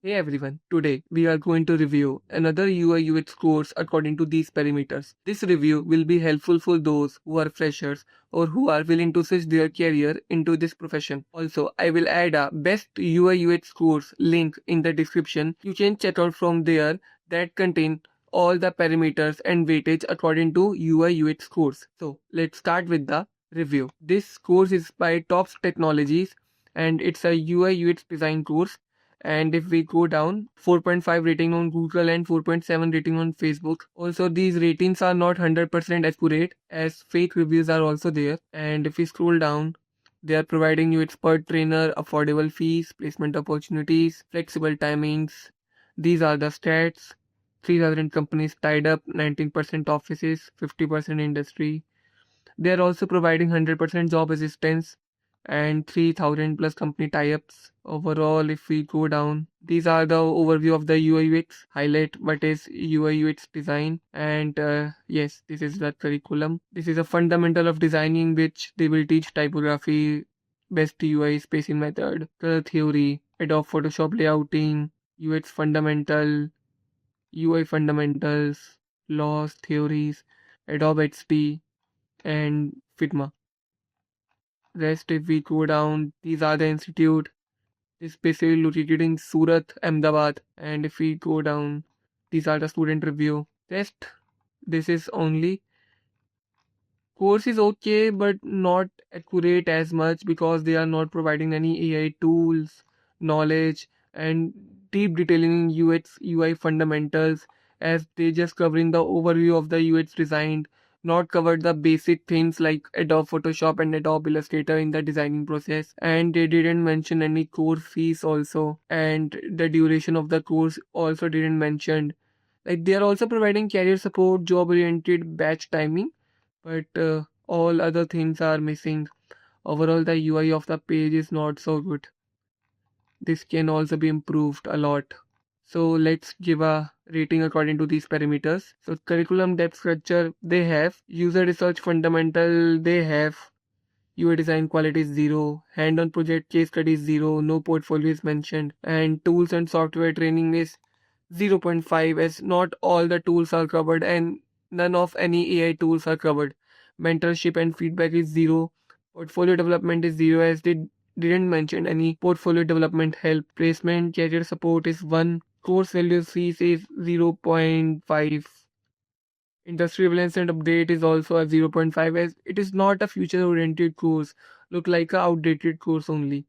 Hey everyone, today we are going to review another UI UX course according to these parameters. This review will be helpful for those who are freshers or who are willing to switch their career into this profession. Also, I will add a best UI UX course link in the description. You can check out from there that contain all the parameters and weightage according to UI UX course. So let's start with the review. This course is by Tops Technologies and it's a UI UX design course, and if we go down, 4.5 rating on Google and 4.7 rating on Facebook. Also, these ratings are not 100% accurate as fake reviews are also there. And if we scroll down, they are providing you expert trainer, affordable fees, placement opportunities, flexible timings. These are the stats. 3,000 companies tied up, 19% offices, 50% industry. They are also providing 100% job assistance and 3,000 plus company tie-ups. Overall, if we go down, these are the overview of the UI UX, highlight what is UI UX design, and yes, this is the curriculum. This is a fundamental of designing, which they will teach typography, best UI spacing method, color theory, Adobe Photoshop layouting, UX fundamental, UI fundamentals, laws, theories, Adobe XD, and Figma. Rest, if we go down, these are the institute. This basically located in Surat, Ahmedabad. And if we go down, these are the student review. Rest, this is only. Course is okay, but not accurate as much because they are not providing any AI tools, knowledge, and deep detailing in UX UI fundamentals, as they just covering the overview of the UX design, not covered the basic things like Adobe Photoshop and Adobe Illustrator in the designing process, and they didn't mention any course fees also, and the duration of the course also didn't mention. Like, they are also providing career support, job oriented batch timing, but all other things are missing. Overall, the UI of the page is not so good. This can also be improved a lot. So let's give a rating according to these parameters. So curriculum depth structure, they have. User research fundamental, they have. UI design quality is 0, hand-on project case study is 0, no portfolio is mentioned, and tools and software training is 0.5, as not all the tools are covered and none of any AI tools are covered. Mentorship and feedback is 0. Portfolio development is 0, as they didn't mention any portfolio development help. Placement career support is 1. Course value fees is 0.5. Industry relevance and update is also a 0.5, as it is not a future oriented course, look like a outdated course only.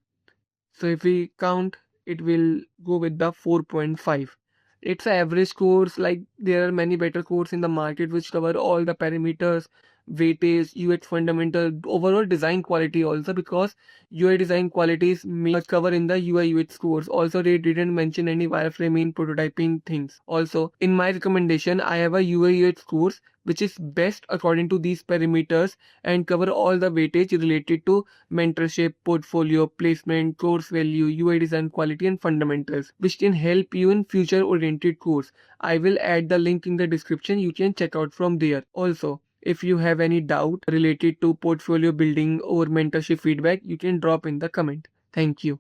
So if we count, it will go with the 4.5. It's an average course, like there are many better courses in the market which cover all the parameters, weightage, UX fundamental, overall design quality also, because UI design qualities may cover in the UI UX course. Also, they didn't mention any wireframing, prototyping things. Also, in my recommendation, I have a UI UX course which is best according to these parameters and cover all the weightage related to mentorship, portfolio, placement, course value, UI design quality, and fundamentals, which can help you in future oriented course. I will add the link in the description. You can check out from there. Also, if you have any doubt related to portfolio building or mentorship feedback, you can drop in the comment. Thank you.